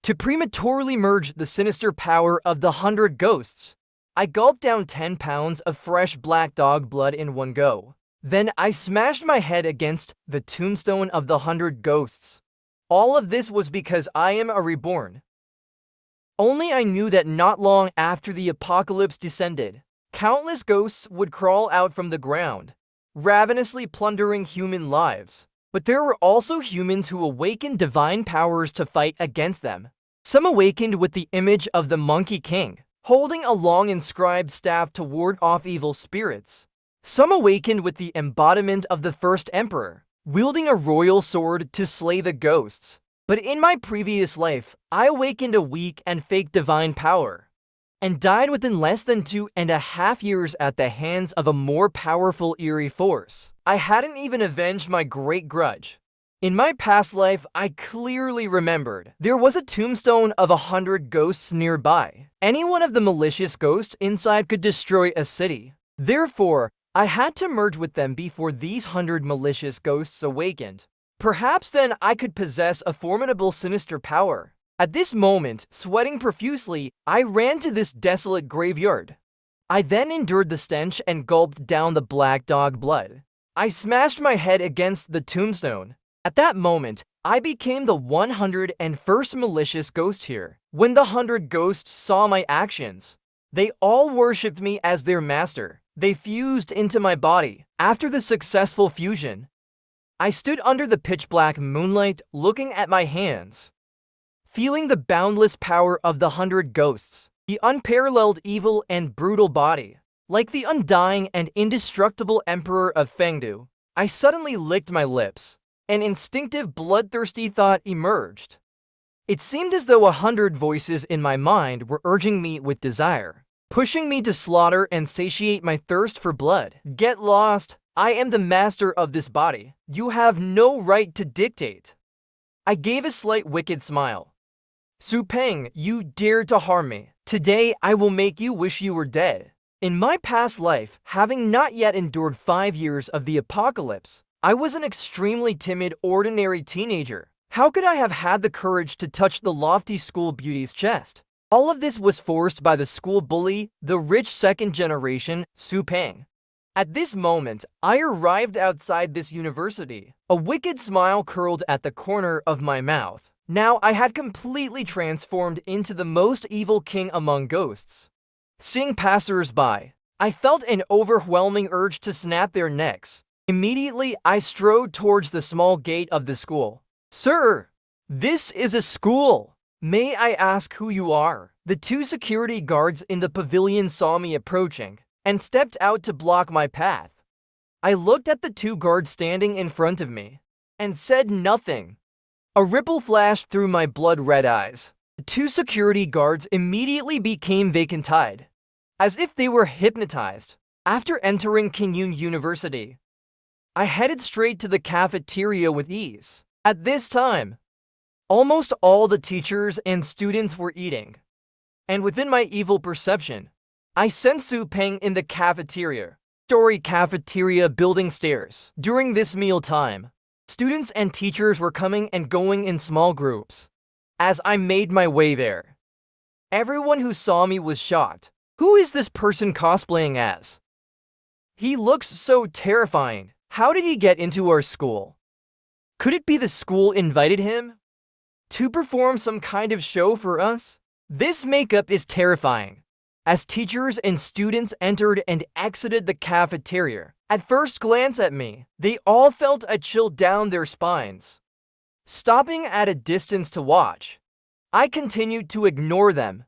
To prematurely merge the sinister power of the 100 ghosts, I gulped down 10 pounds of fresh black dog blood in one go. Then I smashed my head against the tombstone of the 100 ghosts. All of this was because I am a reborn. Only I knew that not long after the apocalypse descended, countless ghosts would crawl out from the ground, ravenously plundering human lives. But there were also humans who awakened divine powers to fight against them. Some awakened with the image of the Monkey King, holding a long inscribed staff to ward off evil spirits. Some awakened with the embodiment of the first emperor, wielding a royal sword to slay the ghosts. But in my previous life, I awakened a weak and fake divine power, and died within less than 2.5 years at the hands of a more powerful eerie force. I hadn't even avenged my great grudge. In my past life, I clearly remembered there was a tombstone of 100 ghosts nearby. Any one of the malicious ghosts inside could destroy a city. Therefore, I had to merge with them before these 100 malicious ghosts awakened. Perhaps then I could possess a formidable sinister power. At this moment, sweating profusely, I ran to this desolate graveyard. I then endured the stench and gulped down the black dog blood. I smashed my head against the tombstone. At that moment, I became the 101st malicious ghost here. When the 100 ghosts saw my actions, they all worshipped me as their master. They fused into my body. After the successful fusion, I stood under the pitch-black moonlight looking at my hands, feeling the boundless power of the 100 ghosts, the unparalleled evil and brutal body. Like the undying and indestructible emperor of Fengdu, I suddenly licked my lips. An instinctive, bloodthirsty thought emerged. It seemed as though 100 voices in my mind were urging me with desire, pushing me to slaughter and satiate my thirst for blood. Get lost. I am the master of this body. You have no right to dictate. I gave a slight wicked smile. Su Peng, you dared to harm me. Today I will make you wish you were dead. In my past life, having not yet endured 5 years of the apocalypse, I was an extremely timid, ordinary teenager. How could I have had the courage to touch the lofty school beauty's chest? All of this was forced by the school bully, the rich second generation, Su Peng. At this moment, I arrived outside this university. A wicked smile curled at the corner of my mouth. Now I had completely transformed into the most evil king among ghosts. Seeing passers-by, I felt an overwhelming urge to snap their necks. Immediately, I strode towards the small gate of the school. Sir, this is a school. May I ask who you are? The 2 security guards in the pavilion saw me approaching and stepped out to block my path. I looked at the 2 guards standing in front of me and said nothing. A ripple flashed through my blood-red eyes. The 2 security guards immediately became vacant-eyed, as if they were hypnotized. After entering Kingyun University, I headed straight to the cafeteria with ease. At this time, almost all the teachers and students were eating, and within my evil perception, I sensed Su Peng in the cafeteria. Story cafeteria building stairs. During this meal time, students and teachers were coming and going in small groups. As I made my way there, everyone who saw me was shocked. Who is this person cosplaying as? He looks so terrifying. How did he get into our school? Could it be the school invited him to perform some kind of show for us? This makeup is terrifying. As teachers and students entered and exited the cafeteria, at first glance at me, they all felt a chill down their spines. Stopping at a distance to watch, I continued to ignore them.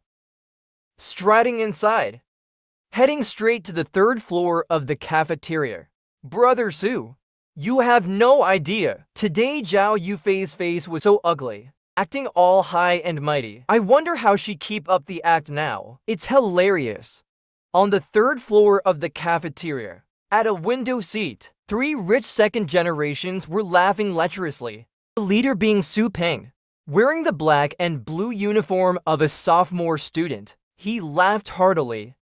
Striding inside, heading straight to the 3rd floor of the cafeteria. Brother Su, you have no idea. Today Zhao Yufei's face was so ugly, acting all high and mighty. I wonder how she keep up the act now. It's hilarious. On the 3rd floor of the cafeteria, at a window seat, 3 rich second generations were laughing lecherously. The leader being Su Peng, wearing the black and blue uniform of a sophomore student. He laughed heartily.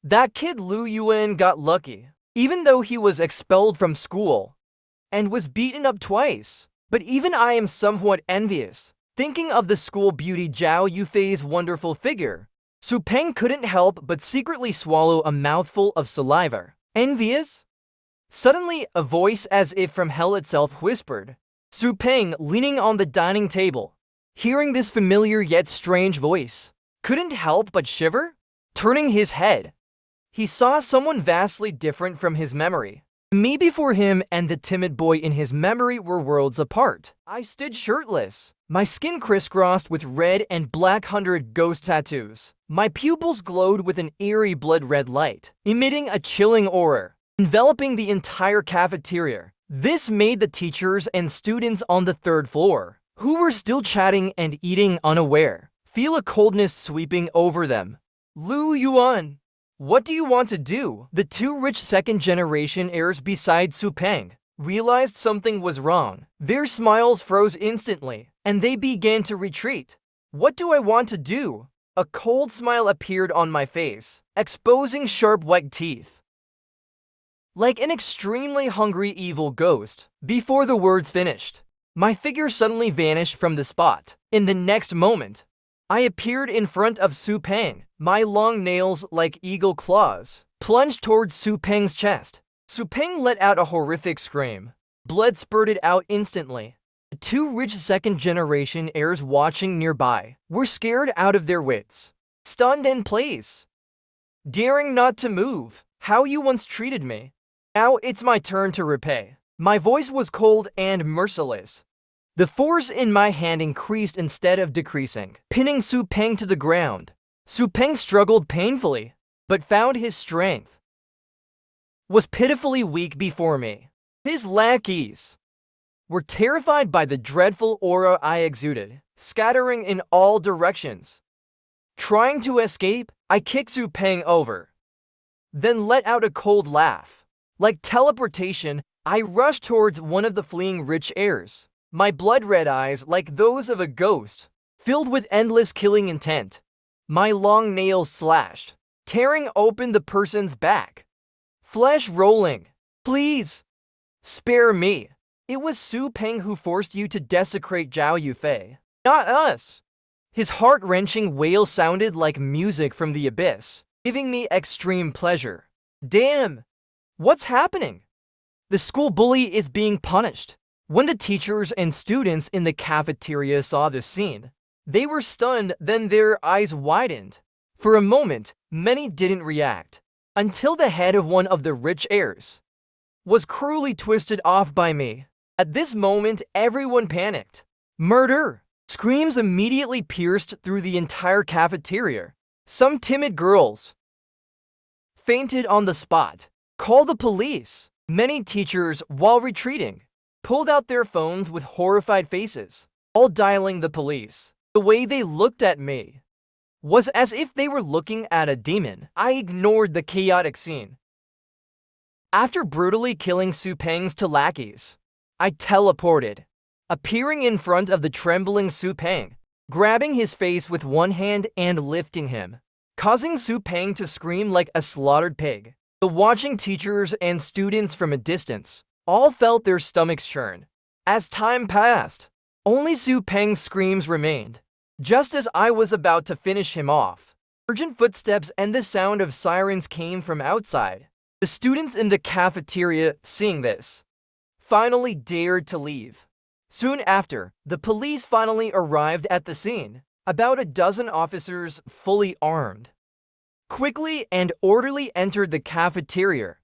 That kid Lu Yuan got lucky, even though he was expelled from school and was beaten up twice. But even I am somewhat envious. Thinking of the school beauty Zhao Yufei's wonderful figure, Su Peng couldn't help but secretly swallow a mouthful of saliva. Envious? Suddenly, a voice as if from hell itself whispered. Su Peng, leaning on the dining table, hearing this familiar yet strange voice, couldn't help but shiver. Turning his head, he saw someone vastly different from his memory. Me before him and the timid boy in his memory were worlds apart. I stood shirtless, my skin crisscrossed with red and black 100 ghost tattoos. My pupils glowed with an eerie blood-red light, emitting a chilling aura, enveloping the entire cafeteria. This made the teachers and students on the third floor, who were still chatting and eating unaware, feel a coldness sweeping over them. Lu Yuan, what do you want to do? The two rich second-generation heirs beside Su Peng realized something was wrong. Their smiles froze instantly, and they began to retreat. What do I want to do? A cold smile appeared on my face, exposing sharp white teeth. Like an extremely hungry evil ghost. Before the words finished, my figure suddenly vanished from the spot. In the next moment, I appeared in front of Su Peng. My long nails, like eagle claws, plunged towards Su Peng's chest. Su Peng let out a horrific scream. Blood spurted out instantly. The two rich second-generation heirs watching nearby were scared out of their wits, stunned in place, daring not to move. How you once treated me. Now it's my turn to repay. My voice was cold and merciless. The force in my hand increased instead of decreasing, pinning Su Peng to the ground. Su Peng struggled painfully, but found his strength was pitifully weak before me. His lackeys were terrified by the dreadful aura I exuded, scattering in all directions. Trying to escape, I kicked Su Peng over, then let out a cold laugh. Like teleportation, I rushed towards one of the fleeing rich heirs. My blood-red eyes, like those of a ghost, filled with endless killing intent. My long nails slashed, tearing open the person's back. Flesh rolling. Please, spare me. It was Su Peng who forced you to desecrate Zhao Yufei, not us. His heart-wrenching wail sounded like music from the abyss, giving me extreme pleasure. Damn! What's happening? The school bully is being punished. When the teachers and students in the cafeteria saw this scene, they were stunned, then their eyes widened. For a moment, many didn't react, until the head of one of the rich heirs was cruelly twisted off by me. At this moment, everyone panicked. Murder! Screams immediately pierced through the entire cafeteria. Some timid girls fainted on the spot. Call the police! Many teachers, while retreating, pulled out their phones with horrified faces, all dialing the police. The way they looked at me was as if they were looking at a demon. I ignored the chaotic scene. After brutally killing Su Peng's two lackeys, I teleported, appearing in front of the trembling Su Peng, grabbing his face with one hand and lifting him, causing Su Peng to scream like a slaughtered pig. The watching teachers and students from a distance all felt their stomachs churn. As time passed, only Su Peng's screams remained. Just as I was about to finish him off, urgent footsteps and the sound of sirens came from outside. The students in the cafeteria, seeing this, finally dared to leave. Soon after, the police finally arrived at the scene, about a dozen officers fully armed quickly and orderly entered the cafeteria.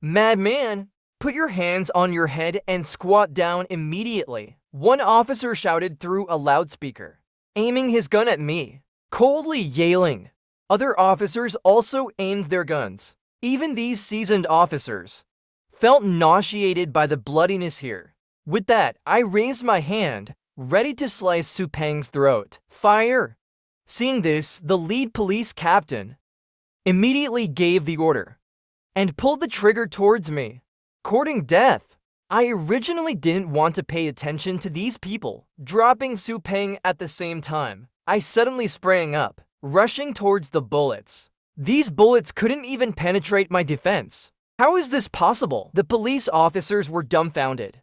Madman, put your hands on your head and squat down immediately, one officer shouted through a loudspeaker, aiming his gun at me, coldly yelling. Other officers also aimed their guns. Even these seasoned officers felt nauseated by the bloodiness here. With that, I raised my hand, ready to slice Su Peng's throat. Fire! Seeing this, the lead police captain immediately gave the order and pulled the trigger towards me, courting death. I originally didn't want to pay attention to these people dropping Su Peng at the same time. I suddenly sprang up, rushing towards the bullets. These bullets couldn't even penetrate my defense. How is this possible? The police officers were dumbfounded.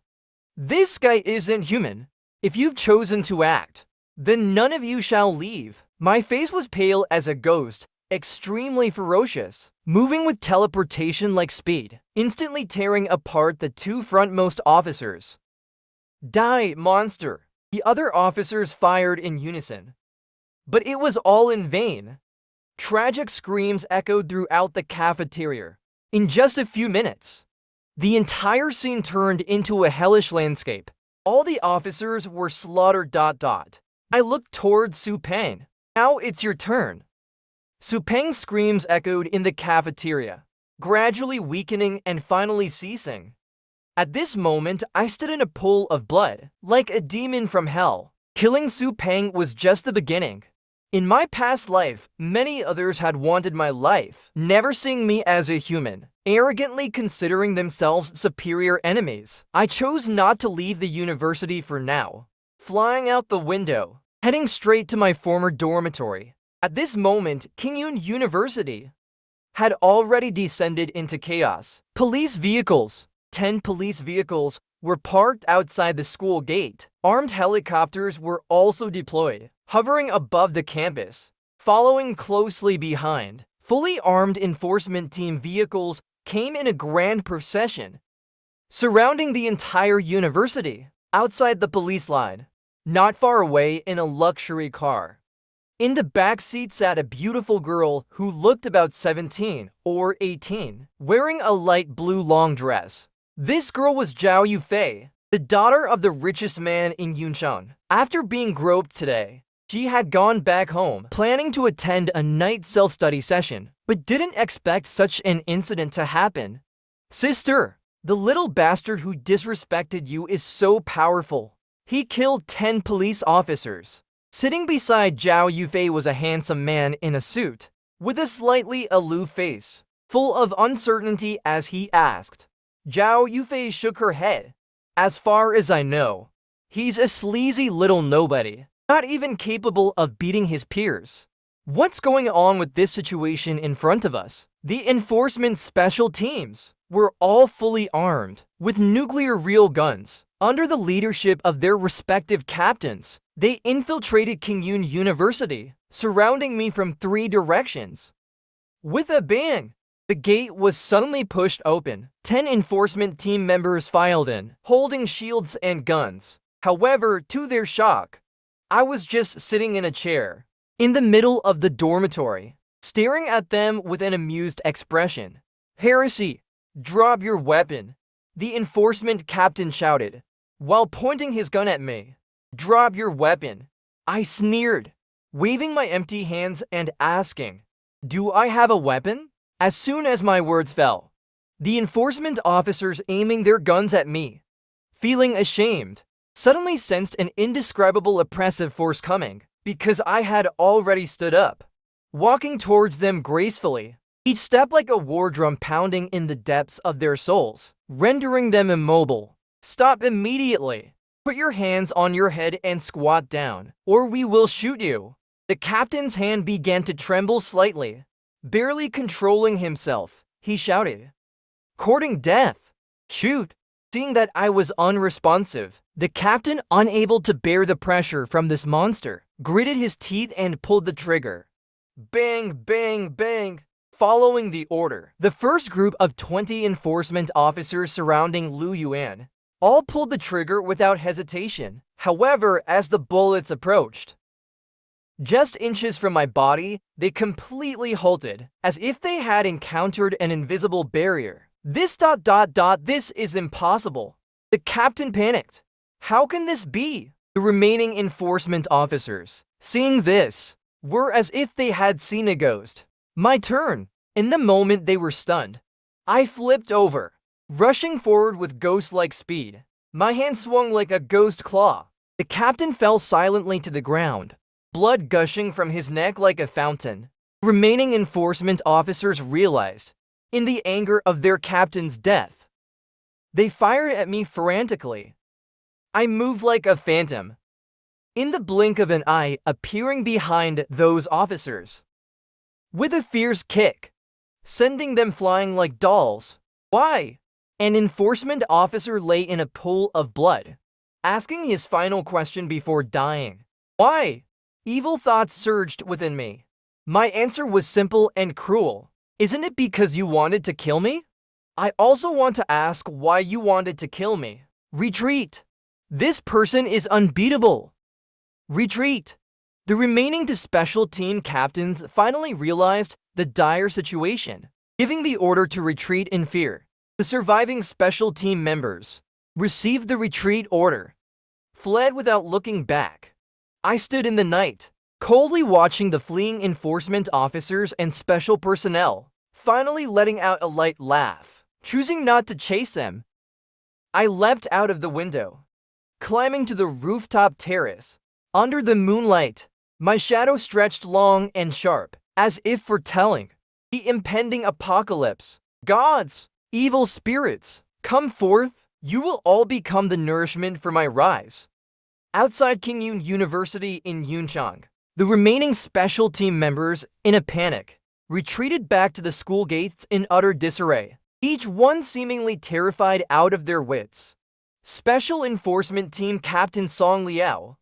This guy isn't human. If you've chosen to act Then none of you shall leave. My face was pale as a ghost, extremely ferocious, moving with teleportation-like speed, instantly tearing apart the two frontmost officers. Die, monster! The other officers fired in unison. But it was all in vain. Tragic screams echoed throughout the cafeteria. In just a few minutes, the entire scene turned into a hellish landscape. All the officers were slaughtered. I looked towards Su Peng. Now it's your turn. Su Peng's screams echoed in the cafeteria, gradually weakening and finally ceasing. At this moment, I stood in a pool of blood, like a demon from hell. Killing Su Peng was just the beginning. In my past life, many others had wanted my life, never seeing me as a human, arrogantly considering themselves superior enemies. I chose not to leave the university for now, flying out the window, heading straight to my former dormitory. At this moment, Kingyun University had already descended into chaos. 10 police vehicles were parked outside the school gate. Armed helicopters were also deployed, hovering above the campus. Following closely behind, fully armed enforcement team vehicles came in a grand procession, surrounding the entire university. Outside the police line, not far away in a luxury car, in the back seat sat a beautiful girl who looked about 17 or 18, wearing a light blue long dress. This girl was Zhao Yufei, the daughter of the richest man in Yuncheng. After being groped today, she had gone back home, planning to attend a night self-study session, but didn't expect such an incident to happen. Sister, the little bastard who disrespected you is so powerful. He killed 10 police officers. Sitting beside Zhao Yufei was a handsome man in a suit, with a slightly aloof face, full of uncertainty as he asked. Zhao Yufei shook her head. As far as I know, he's a sleazy little nobody, not even capable of beating his peers. What's going on with this situation in front of us? The enforcement special teams were all fully armed, with nuclear real guns. Under the leadership of their respective captains, they infiltrated Kingyun University, surrounding me from 3 directions. With a bang, the gate was suddenly pushed open. 10 enforcement team members filed in, holding shields and guns. However, to their shock, I was just sitting in a chair, in the middle of the dormitory, staring at them with an amused expression. Heresy! Drop your weapon! The enforcement captain shouted, while pointing his gun at me. Drop your weapon! I sneered, waving my empty hands and asking, do I have a weapon? As soon as my words fell, the enforcement officers aiming their guns at me, feeling ashamed, suddenly sensed an indescribable oppressive force coming, because I had already stood up, walking towards them gracefully, each step like a war drum pounding in the depths of their souls, rendering them immobile. Stop immediately! Put your hands on your head and squat down, or we will shoot you. The captain's hand began to tremble slightly. Barely controlling himself, he shouted, courting death! Shoot! Seeing that I was unresponsive, the captain, unable to bear the pressure from this monster, gritted his teeth and pulled the trigger. Bang, bang, bang! Following the order, the first group of 20 enforcement officers surrounding Lu Yuan all pulled the trigger without hesitation. However, as the bullets approached, just inches from my body, they completely halted, as if they had encountered an invisible barrier. This is impossible. The captain panicked. How can this be? The remaining enforcement officers, seeing this, were as if they had seen a ghost. My turn. In the moment they were stunned, I flipped over, rushing forward with ghost-like speed. My hand swung like a ghost claw. The captain fell silently to the ground, blood gushing from his neck like a fountain. Remaining enforcement officers realized, in the anger of their captain's death, they fired at me frantically. I moved like a phantom, in the blink of an eye appearing behind those officers, with a fierce kick, sending them flying like dolls. Why? An enforcement officer lay in a pool of blood, asking his final question before dying. Why? Evil thoughts surged within me. My answer was simple and cruel. Isn't it because you wanted to kill me? I also want to ask why you wanted to kill me. Retreat. This person is unbeatable. Retreat. The remaining two special team captains finally realized the dire situation, giving the order to retreat in fear. The surviving special team members received the retreat order, fled without looking back. I stood in the night, coldly watching the fleeing enforcement officers and special personnel, finally letting out a light laugh. Choosing not to chase them, I leapt out of the window, climbing to the rooftop terrace. Under the moonlight, my shadow stretched long and sharp, as if foretelling the impending apocalypse. Gods, evil spirits, come forth. You will all become the nourishment for my rise. Outside Kingyun University in Yunchang, the remaining special team members, in a panic, retreated back to the school gates in utter disarray, each one seemingly terrified out of their wits. Special Enforcement Team Captain Song Liao,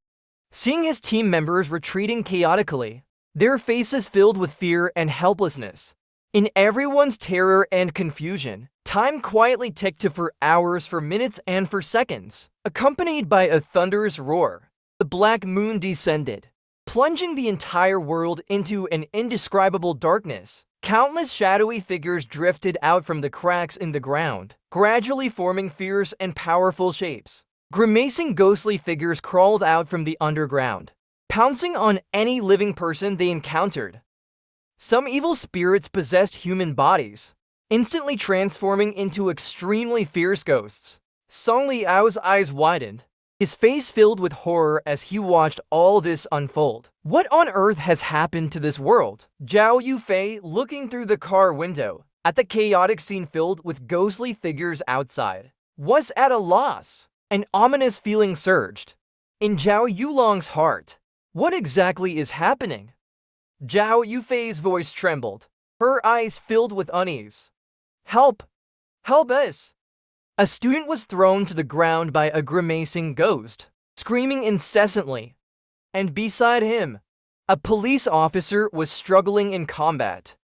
seeing his team members retreating chaotically, their faces filled with fear and helplessness. In everyone's terror and confusion, time quietly ticked for hours, for minutes, and for seconds. Accompanied by a thunderous roar, the black moon descended, plunging the entire world into an indescribable darkness. Countless shadowy figures drifted out from the cracks in the ground, gradually forming fierce and powerful shapes. Grimacing ghostly figures crawled out from the underground, pouncing on any living person they encountered. Some evil spirits possessed human bodies, instantly transforming into extremely fierce ghosts. Song Liao's eyes widened, his face filled with horror as he watched all this unfold. What on earth has happened to this world? Zhao Yufei, looking through the car window at the chaotic scene filled with ghostly figures outside, was at a loss. An ominous feeling surged in Zhao Yulong's heart. What exactly is happening? Zhao Yufei's voice trembled, her eyes filled with unease. Help! Help us! A student was thrown to the ground by a grimacing ghost, screaming incessantly. And beside him, a police officer was struggling in combat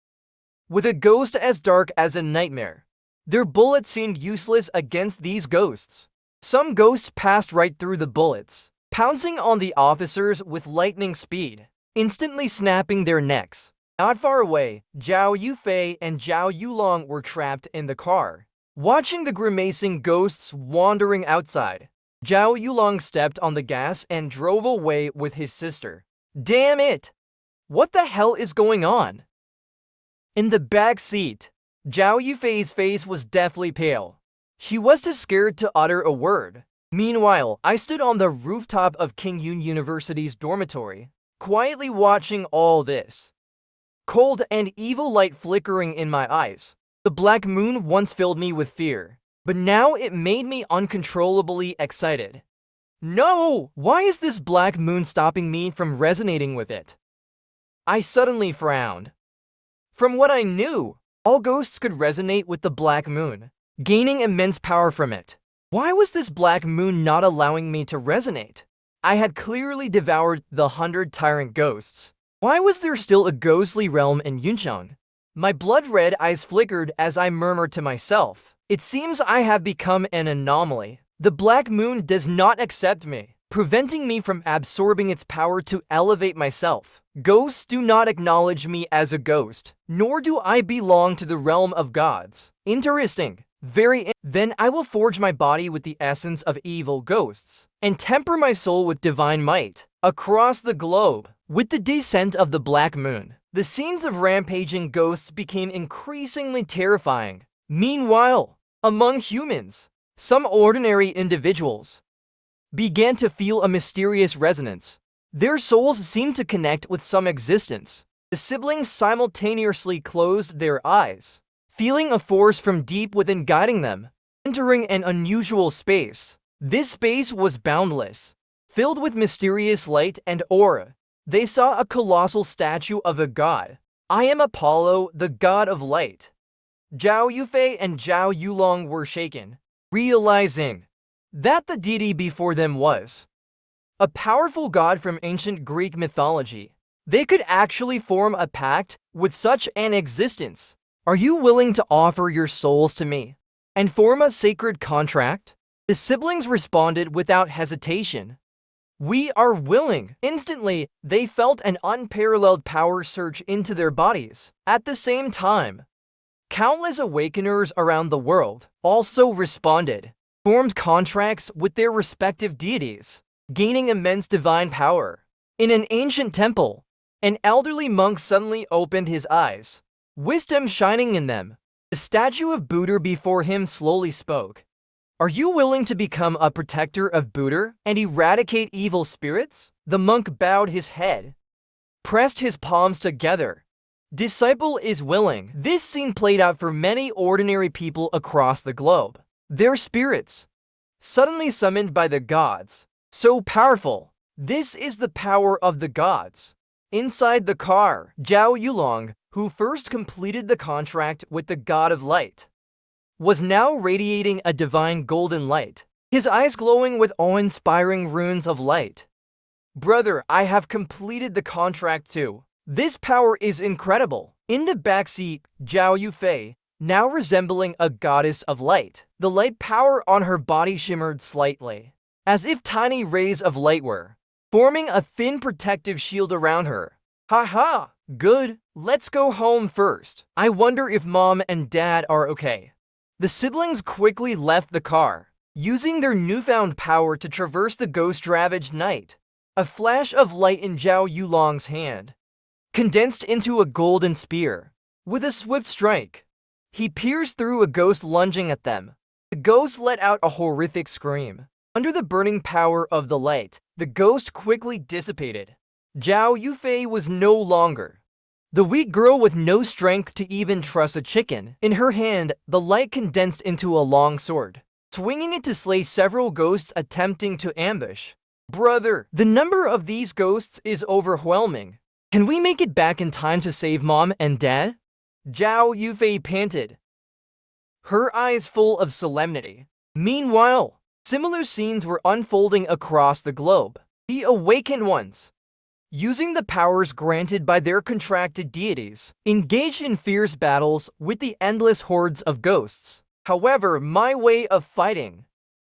with a ghost as dark as a nightmare. Their bullets seemed useless against these ghosts. Some ghosts passed right through the bullets, pouncing on the officers with lightning speed, instantly snapping their necks. Not far away, Zhao Yufei and Zhao Yulong were trapped in the car, watching the grimacing ghosts wandering outside. Zhao Yulong stepped on the gas and drove away with his sister. Damn it! What the hell is going on? In the back seat, Zhao Yufei's face was deathly pale. She was too scared to utter a word. Meanwhile, I stood on the rooftop of Kingyun University's dormitory, quietly watching all this. Cold and evil light flickering in my eyes. The black moon once filled me with fear, but now it made me uncontrollably excited. No! Why is this black moon stopping me from resonating with it? I suddenly frowned. From what I knew, all ghosts could resonate with the black moon, gaining immense power from it. Why was this black moon not allowing me to resonate? I had clearly devoured the 100 tyrant ghosts. Why was there still a ghostly realm in Yunchang? My blood-red eyes flickered as I murmured to myself. It seems I have become an anomaly. The black moon does not accept me, preventing me from absorbing its power to elevate myself. Ghosts do not acknowledge me as a ghost, nor do I belong to the realm of gods. Interesting. Then I will forge my body with the essence of evil ghosts, and temper my soul with divine might. Across the globe, with the descent of the black moon, the scenes of rampaging ghosts became increasingly terrifying. Meanwhile, among humans, some ordinary individuals began to feel a mysterious resonance. Their souls seemed to connect with some existence. The siblings simultaneously closed their eyes, feeling a force from deep within guiding them, entering an unusual space. This space was boundless, filled with mysterious light and aura. They saw a colossal statue of a god. I am Apollo, the god of light. Zhao Yufei and Zhao Yulong were shaken, realizing that the deity before them was a powerful god from ancient Greek mythology. They could actually form a pact with such an existence. Are you willing to offer your souls to me and form a sacred contract? The siblings responded without hesitation. We are willing. Instantly, they felt an unparalleled power surge into their bodies. At the same time, countless awakeners around the world also responded, formed contracts with their respective deities, gaining immense divine power. In an ancient temple, an elderly monk suddenly opened his eyes, wisdom shining in them. The statue of Buddha before him slowly spoke. Are you willing to become a protector of Buddha and eradicate evil spirits? The monk bowed his head, pressed his palms together. Disciple is willing. This scene played out for many ordinary people across the globe. Their spirits, suddenly summoned by the gods, so powerful. This is the power of the gods. Inside the car, Zhao Yulong, who first completed the contract with the god of light, was now radiating a divine golden light, his eyes glowing with awe-inspiring runes of light. Brother, I have completed the contract too. This power is incredible. In the backseat, Zhao Yufei, now resembling a goddess of light. The light power on her body shimmered slightly, as if tiny rays of light were forming a thin protective shield around her. Haha, good. Let's go home first. I wonder if mom and dad are okay. The siblings quickly left the car, using their newfound power to traverse the ghost-ravaged night. A flash of light in Zhao Yulong's hand condensed into a golden spear. With a swift strike, he pierced through a ghost lunging at them. The ghost let out a horrific scream. Under the burning power of the light, the ghost quickly dissipated. Zhao Yufei was no longer the weak girl with no strength to even truss a chicken. In her hand, the light condensed into a long sword, swinging it to slay several ghosts attempting to ambush. Brother, the number of these ghosts is overwhelming. Can we make it back in time to save mom and dad? Zhao Yufei panted, her eyes full of solemnity. Meanwhile, similar scenes were unfolding across the globe. The awakened ones, using the powers granted by their contracted deities, engaged in fierce battles with the endless hordes of ghosts. However, my way of fighting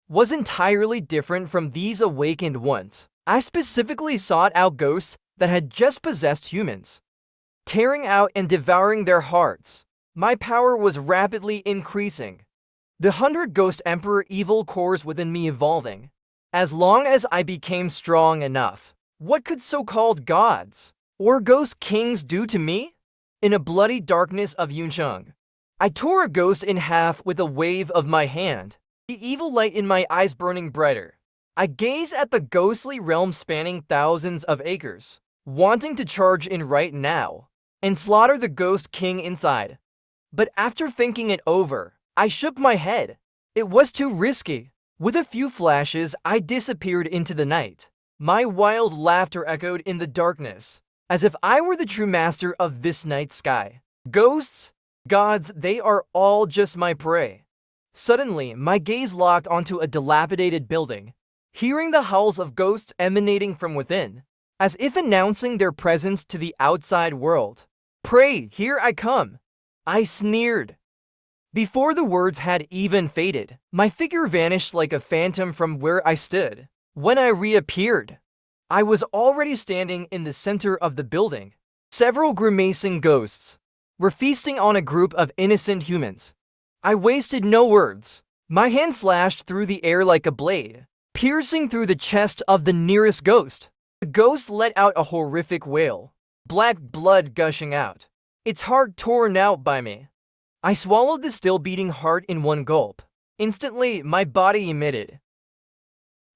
was entirely different from these awakened ones. I specifically sought out ghosts that had just possessed humans, tearing out and devouring their hearts. My power was rapidly increasing, the 100 Ghost Emperor evil cores within me evolving. As long as I became strong enough, what could so-called gods or ghost kings do to me? In a bloody darkness of Yuncheng, I tore a ghost in half with a wave of my hand, the evil light in my eyes burning brighter. I gazed at the ghostly realm spanning thousands of acres, wanting to charge in right now and slaughter the ghost king inside. But after thinking it over, I shook my head. It was too risky. With a few flashes, I disappeared into the night. My wild laughter echoed in the darkness, as if I were the true master of this night sky. Ghosts, gods, they are all just my prey. Suddenly, my gaze locked onto a dilapidated building, hearing the howls of ghosts emanating from within, as if announcing their presence to the outside world. Pray, here I come, I sneered. Before the words had even faded, my figure vanished like a phantom from where I stood. When I reappeared, I was already standing in the center of the building. Several grimacing ghosts were feasting on a group of innocent humans. I wasted no words. My hand slashed through the air like a blade, piercing through the chest of the nearest ghost. The ghost let out a horrific wail, black blood gushing out, its heart torn out by me. I swallowed the still beating heart in one gulp. Instantly, my body emitted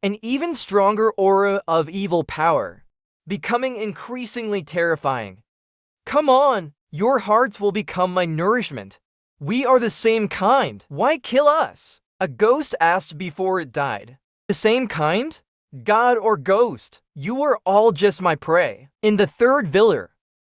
an even stronger aura of evil power, becoming increasingly terrifying. Come on, your hearts will become my nourishment. We are the same kind. Why kill us? A ghost asked before it died. The same kind? God or ghost, you are all just my prey. In the third villa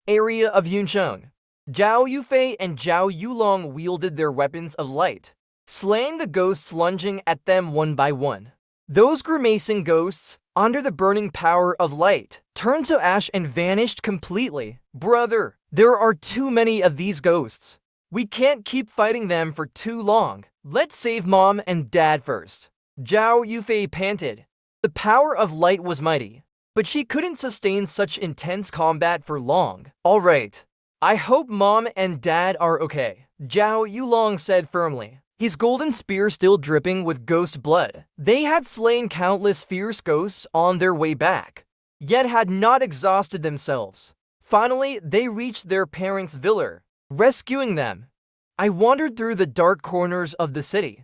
area of Yuncheng, Zhao Yufei and Zhao Yulong wielded their weapons of light, slaying the ghosts lunging at them one by one. Those grimacing ghosts, under the burning power of light, turned to ash and vanished completely. Brother, there are too many of these ghosts. We can't keep fighting them for too long. Let's save Mom and Dad first. Zhao Yufei panted. The power of light was mighty, but she couldn't sustain such intense combat for long. All right. I hope Mom and Dad are okay, Zhao Yulong said firmly, his golden spear still dripping with ghost blood. They had slain countless fierce ghosts on their way back, yet had not exhausted themselves. Finally, they reached their parents' villa, rescuing them. I wandered through the dark corners of the city,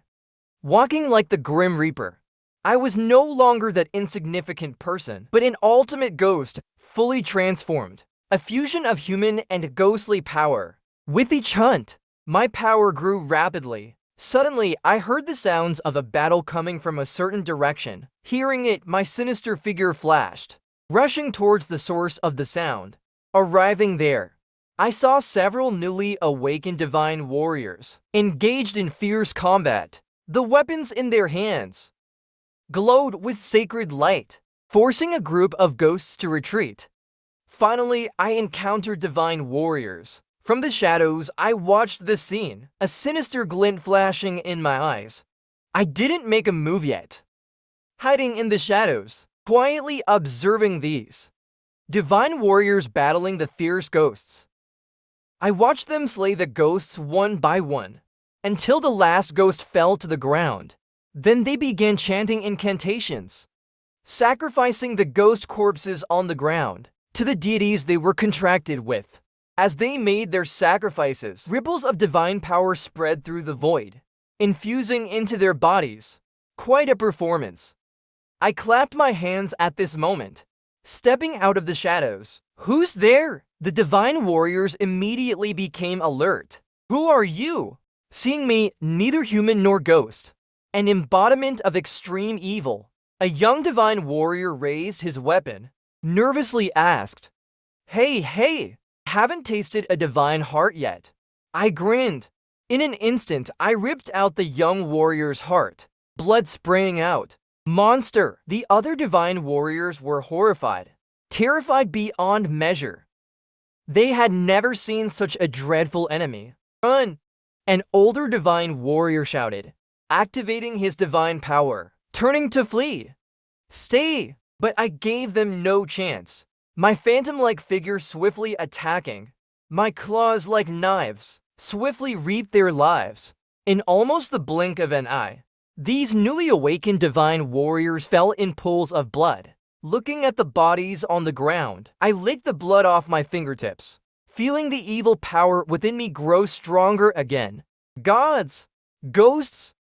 walking like the Grim Reaper. I was no longer that insignificant person, but an ultimate ghost, fully transformed. A fusion of human and ghostly power. With each hunt, my power grew rapidly. Suddenly, I heard the sounds of a battle coming from a certain direction. Hearing it, my sinister figure flashed, rushing towards the source of the sound. Arriving there, I saw several newly awakened divine warriors, engaged in fierce combat. The weapons in their hands glowed with sacred light, forcing a group of ghosts to retreat. Finally, I encountered divine warriors. From the shadows, I watched the scene, a sinister glint flashing in my eyes. I didn't make a move yet, hiding in the shadows, quietly observing these divine warriors battling the fierce ghosts. I watched them slay the ghosts one by one, until the last ghost fell to the ground. Then they began chanting incantations, sacrificing the ghost corpses on the ground to the deities they were contracted with. As they made their sacrifices, ripples of divine power spread through the void, infusing into their bodies. Quite a performance. I clapped my hands at this moment, stepping out of the shadows. Who's there? The divine warriors immediately became alert. Who are you? Seeing me, neither human nor ghost, an embodiment of extreme evil, a young divine warrior raised his weapon, nervously asked, Hey, haven't tasted a divine heart yet. I grinned. In an instant, I ripped out the young warrior's heart, blood spraying out. Monster! The other divine warriors were horrified, terrified beyond measure. They had never seen such a dreadful enemy. Run! An older divine warrior shouted, activating his divine power, turning to flee. Stay! But I gave them no chance. My phantom-like figure swiftly attacking, my claws like knives, swiftly reaped their lives. In almost the blink of an eye, these newly awakened divine warriors fell in pools of blood. Looking at the bodies on the ground, I licked the blood off my fingertips, feeling the evil power within me grow stronger again. Gods! Ghosts!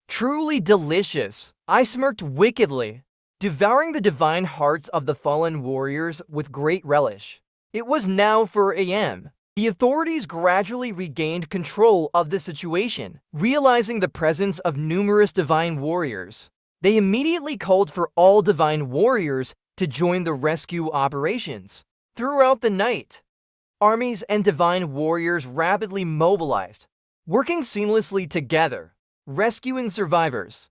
Truly delicious. I smirked wickedly, devouring the divine hearts of the fallen warriors with great relish. It was now 4 a.m. The authorities gradually regained control of the situation, realizing the presence of numerous divine warriors. They immediately called for all divine warriors to join the rescue operations. Throughout the night, armies and divine warriors rapidly mobilized, working seamlessly together, rescuing survivors,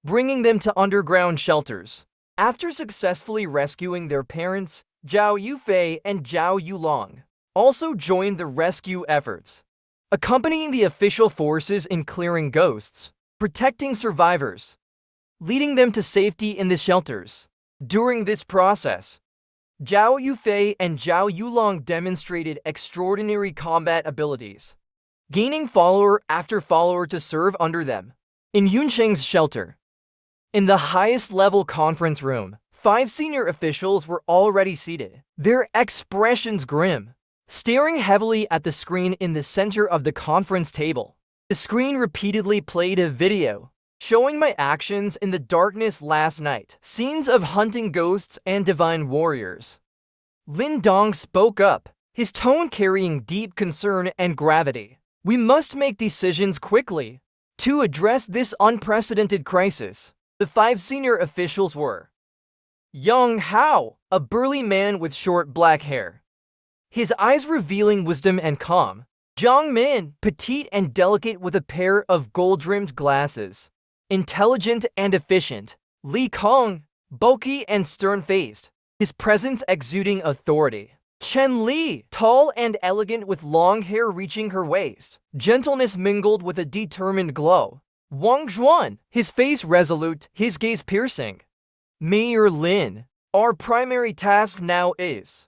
bringing them to underground shelters. After successfully rescuing their parents, Zhao Yufei and Zhao Yulong also joined the rescue efforts, accompanying the official forces in clearing ghosts, protecting survivors, leading them to safety in the shelters. During this process, Zhao Yufei and Zhao Yulong demonstrated extraordinary combat abilities, gaining follower after follower to serve under them. In Yunsheng's shelter, in the highest level conference room, 5 senior officials were already seated, their expressions grim, staring heavily at the screen in the center of the conference table. The screen repeatedly played a video showing my actions in the darkness last night, scenes of hunting ghosts and divine warriors. Lin Dong spoke up, his tone carrying deep concern and gravity. We must make decisions quickly to address this unprecedented crisis. The 5 senior officials were Yang Hao, a burly man with short black hair, his eyes revealing wisdom and calm. Zhang Min, petite and delicate with a pair of gold-rimmed glasses, intelligent and efficient. Li Kong, bulky and stern-faced, his presence exuding authority. Chen Li, tall and elegant with long hair reaching her waist, gentleness mingled with a determined glow. Wang Zhuan, his face resolute, his gaze piercing. Mayor Lin, our primary task now is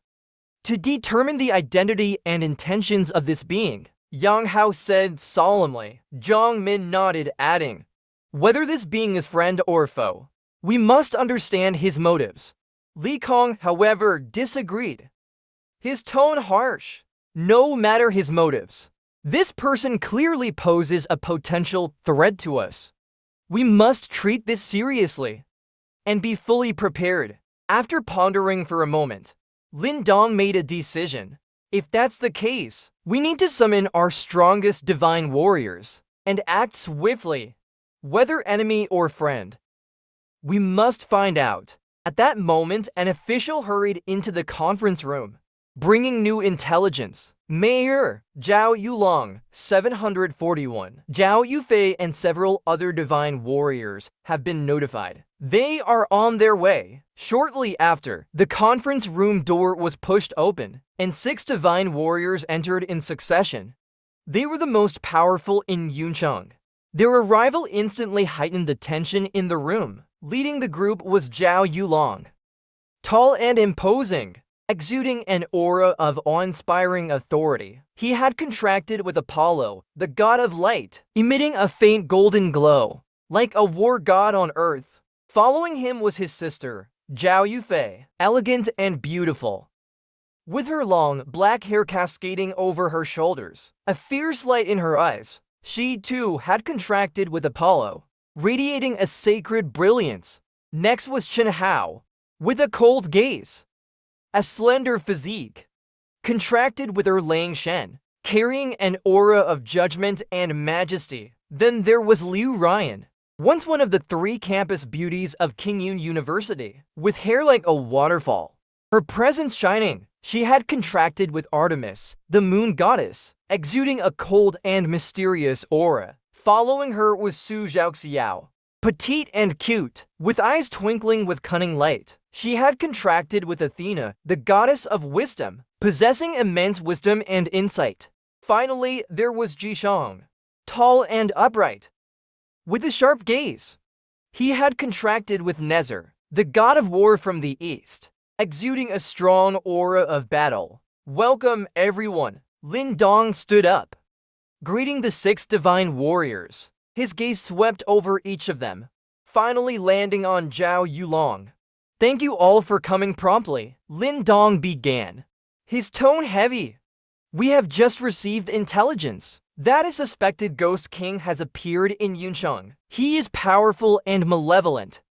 to determine the identity and intentions of this being, Yang Hao said solemnly. Zhang Min nodded, adding, whether this being is friend or foe, we must understand his motives. Li Kong, however, disagreed, his tone harsh. No matter his motives, this person clearly poses a potential threat to us. We must treat this seriously and be fully prepared. After pondering for a moment, Lin Dong made a decision. If that's the case, we need to summon our strongest divine warriors and act swiftly, whether enemy or friend. We must find out. At that moment, an official hurried into the conference room, bringing new intelligence. Mayor Zhao Yulong, 741. Zhao Yufei and several other divine warriors have been notified. They are on their way. Shortly after, the conference room door was pushed open, and 6 divine warriors entered in succession. They were the most powerful in Yuncheng. Their arrival instantly heightened the tension in the room. Leading the group was Zhao Yulong, tall and imposing, exuding an aura of awe-inspiring authority. He had contracted with Apollo, the god of light, emitting a faint golden glow, like a war god on earth. Following him was his sister, Zhao Yufei, elegant and beautiful, with her long, black hair cascading over her shoulders, a fierce light in her eyes. She, too, had contracted with Apollo, radiating a sacred brilliance. Next was Chen Hao, with a cold gaze, a slender physique, contracted with her Lang Shen, carrying an aura of judgment and majesty. Then there was Liu Ryan, once one of the 3 campus beauties of Kingyun University, with hair like a waterfall, her presence shining. She had contracted with Artemis, the moon goddess, exuding a cold and mysterious aura. Following her was Su Zhaoxiao, petite and cute, with eyes twinkling with cunning light. She had contracted with Athena, the goddess of wisdom, possessing immense wisdom and insight. Finally, there was Jishang, tall and upright, with a sharp gaze. He had contracted with Nezer, the god of war from the east, exuding a strong aura of battle. Welcome, everyone. Lin Dong stood up, greeting the 6 divine warriors. His gaze swept over each of them, finally landing on Zhao Yulong. Thank you all for coming promptly. Lin Dong began, his tone heavy. We have just received intelligence that a suspected ghost king has appeared in Yuncheng. He is powerful and malevolent.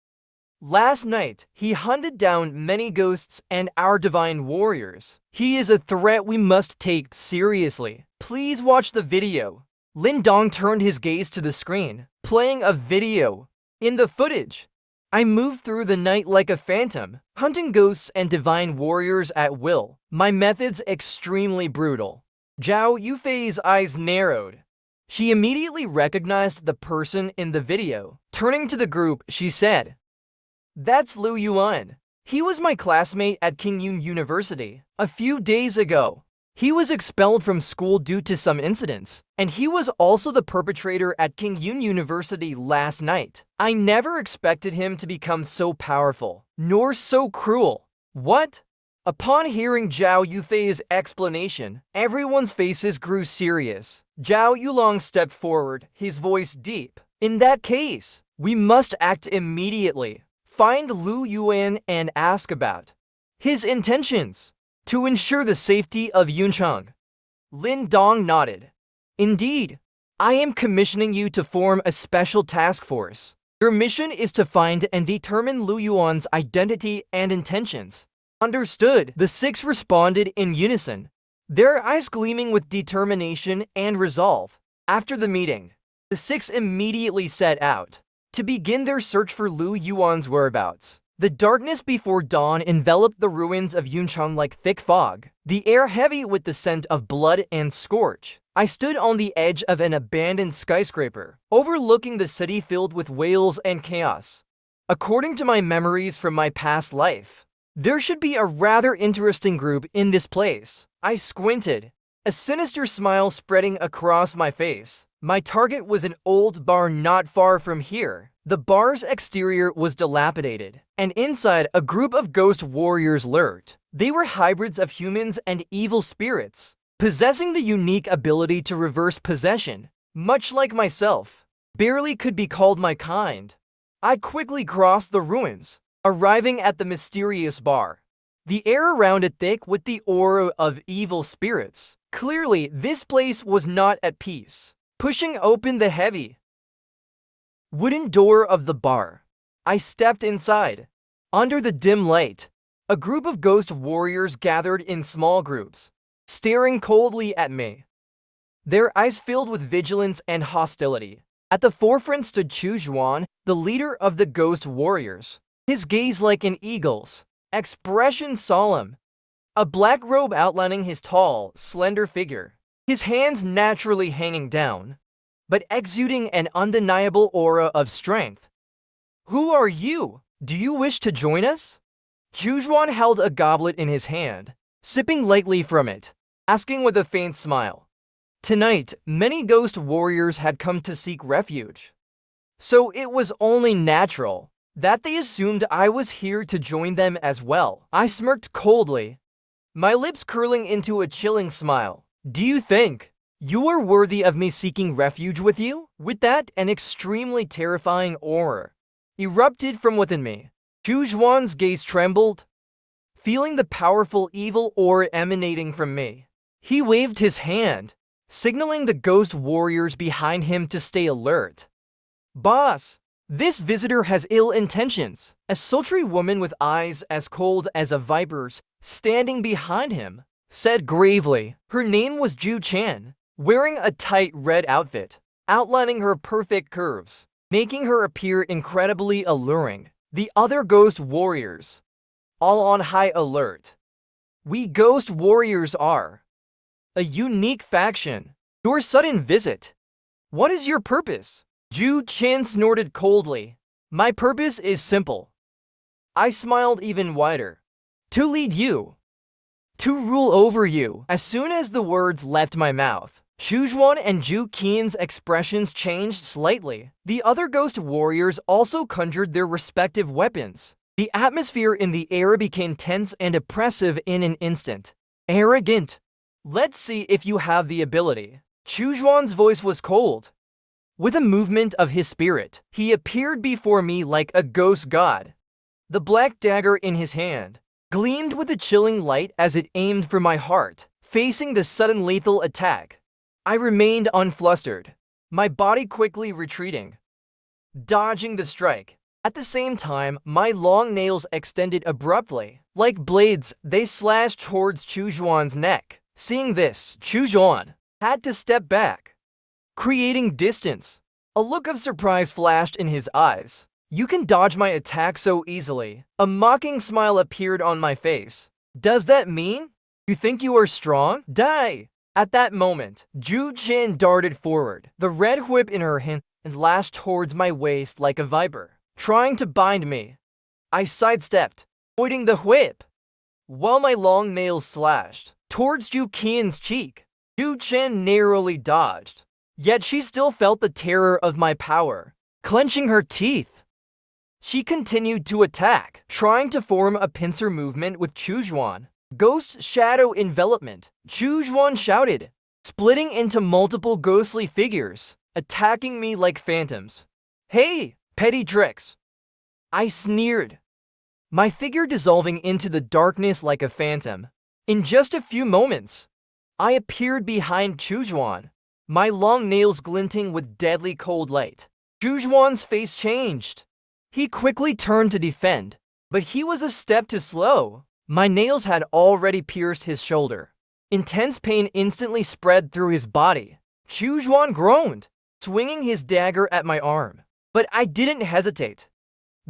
Last night, he hunted down many ghosts and our divine warriors. He is a threat we must take seriously. Please watch the video. Lin Dong turned his gaze to the screen, playing a video. In the footage, I moved through the night like a phantom, hunting ghosts and divine warriors at will. My methods extremely brutal. Zhao Yufei's eyes narrowed. She immediately recognized the person in the video. Turning to the group, she said, "That's Liu Yuan. He was my classmate at Kingyun University a few days ago. He was expelled from school due to some incidents, and he was also the perpetrator at Kingyun University last night. I never expected him to become so powerful, nor so cruel." What? Upon hearing Zhao Yufei's explanation, everyone's faces grew serious. Zhao Yulong stepped forward, his voice deep. In that case, we must act immediately. Find Liu Yuan and ask about his intentions to ensure the safety of Yuncheng. Lin Dong nodded. Indeed, I am commissioning you to form a special task force. Your mission is to find and determine Liu Yuan's identity and intentions. Understood. The 6 responded in unison, their eyes gleaming with determination and resolve. After the meeting, the 6 immediately set out to begin their search for Liu Yuan's whereabouts. The darkness before dawn enveloped the ruins of Yuncheng like thick fog, the air heavy with the scent of blood and scorch. I stood on the edge of an abandoned skyscraper, overlooking the city filled with whales and chaos. According to my memories from my past life, there should be a rather interesting group in this place. I squinted, a sinister smile spreading across my face. My target was an old bar not far from here. The bar's exterior was dilapidated, and inside a group of ghost warriors lurked. They were hybrids of humans and evil spirits, possessing the unique ability to reverse possession, much like myself. Barely could be called my kind. I quickly crossed the ruins, arriving at the mysterious bar. The air around it thick with the aura of evil spirits. Clearly, this place was not at peace. Pushing open the heavy wooden door of the bar, I stepped inside. Under the dim light, a group of ghost warriors gathered in small groups, staring coldly at me, their eyes filled with vigilance and hostility. At the forefront stood Chu Juan, the leader of the ghost warriors, his gaze like an eagle's, expression solemn, a black robe outlining his tall, slender figure, his hands naturally hanging down, but exuding an undeniable aura of strength. "Who are you? Do you wish to join us?" Chu Juan held a goblet in his hand, sipping lightly from it, asking with a faint smile. Tonight, many ghost warriors had come to seek refuge, so it was only natural that they assumed I was here to join them as well. I smirked coldly, my lips curling into a chilling smile. "Do you think you are worthy of me seeking refuge with you?" With that, an extremely terrifying aura erupted from within me. Chu Juan's gaze trembled, feeling the powerful evil aura emanating from me. He waved his hand, signaling the ghost warriors behind him to stay alert. "Boss, this visitor has ill intentions." A sultry woman with eyes as cold as a viper's, standing behind him, said gravely. Her name was Ju Chan, wearing a tight red outfit, outlining her perfect curves, making her appear incredibly alluring. The other ghost warriors, all on high alert. "We ghost warriors are a unique faction. Your sudden visit. What is your purpose?" Ju Chan snorted coldly. "My purpose is simple." I smiled even wider. "To lead you. To rule over you." As soon as the words left my mouth, Chu Juan and Ju Qian's expressions changed slightly. The other ghost warriors also conjured their respective weapons. The atmosphere in the air became tense and oppressive in an instant. "Arrogant. Let's see if you have the ability." Chu Juan's voice was cold. With a movement of his spirit, he appeared before me like a ghost god. The black dagger in his hand gleamed with a chilling light as it aimed for my heart, facing the sudden lethal attack. I remained unflustered, my body quickly retreating, dodging the strike. At the same time, my long nails extended abruptly. Like blades, they slashed towards Chu Juan's neck. Seeing this, Chu Juan had to step back, creating distance. A look of surprise flashed in his eyes. "You can dodge my attack so easily." A mocking smile appeared on my face. "Does that mean you think you are strong? Die!" At that moment, Ju Chan darted forward, the red whip in her hand, and lashed towards my waist like a viper, trying to bind me. I sidestepped, avoiding the whip, while my long nails slashed towards Ju Qian's cheek. Ju Chan narrowly dodged, yet she still felt the terror of my power. Clenching her teeth, she continued to attack, trying to form a pincer movement with Chu Juan. "Ghost shadow envelopment," Chu Juan shouted, splitting into multiple ghostly figures, attacking me like phantoms. "Hey, petty tricks," I sneered, my figure dissolving into the darkness like a phantom. In just a few moments, I appeared behind Chu Juan, my long nails glinting with deadly cold light. Chu Juan's face changed. He quickly turned to defend, but he was a step too slow. My nails had already pierced his shoulder. Intense pain instantly spread through his body. Chu Juan groaned, swinging his dagger at my arm. But I didn't hesitate,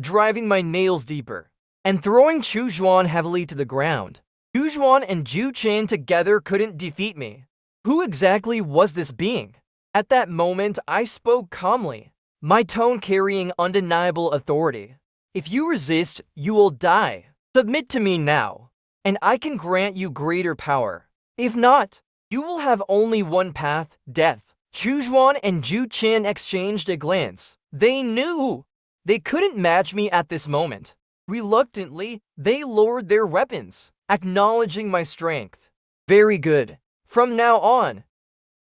driving my nails deeper and throwing Chu Juan heavily to the ground. Chu Juan and Ju Chan together couldn't defeat me. Who exactly was this being? At that moment, I spoke calmly, my tone carrying undeniable authority. If you resist, you will die. Submit to me now, and I can grant you greater power. If not, you will have only one path, death. Chujuan and Ju Qian exchanged a glance. They knew they couldn't match me at this moment. Reluctantly, they lowered their weapons, acknowledging my strength. Very good. From now on,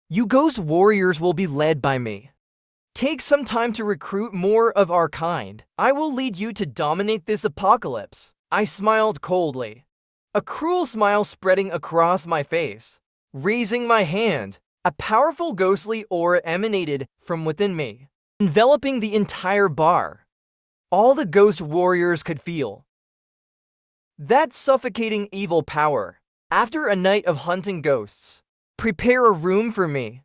you ghost warriors will be led by me. Take some time to recruit more of our kind. I will lead you to dominate this apocalypse. I smiled coldly, a cruel smile spreading across my face. Raising my hand, a powerful ghostly aura emanated from within me, enveloping the entire bar. All the ghost warriors could feel that suffocating evil power. After a night of hunting ghosts, prepare a room for me.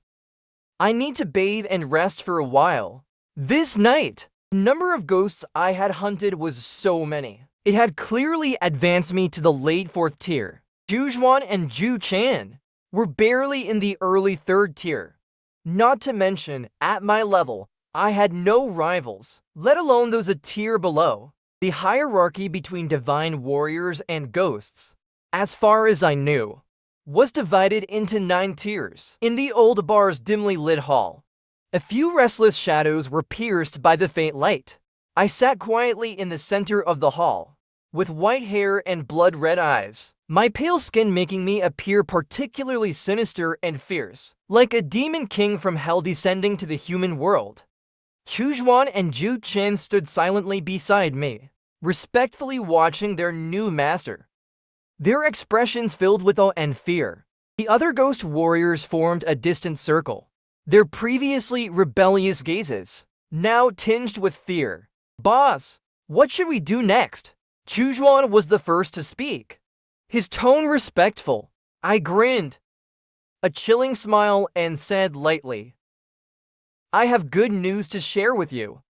I need to bathe and rest for a while. This night, the number of ghosts I had hunted was so many. It had clearly advanced me to the late 4th tier. Jujuan and Ju Chan were barely in the early 3rd tier. Not to mention, at my level, I had no rivals, let alone those a tier below. The hierarchy between divine warriors and ghosts, as far as I knew, was divided into 9 tiers. In the old bar's dimly lit hall, a few restless shadows were pierced by the faint light. I sat quietly in the center of the hall, with white hair and blood-red eyes, my pale skin making me appear particularly sinister and fierce, like a demon king from hell descending to the human world. Chujuan and Ju Chen stood silently beside me, respectfully watching their new master. Their expressions filled with awe and fear. The other ghost warriors formed a distant circle, their previously rebellious gazes now tinged with fear. Boss, what should we do next? Chujuan was the first to speak, his tone respectful. I grinned, a chilling smile, and said lightly, I have good news to share with you.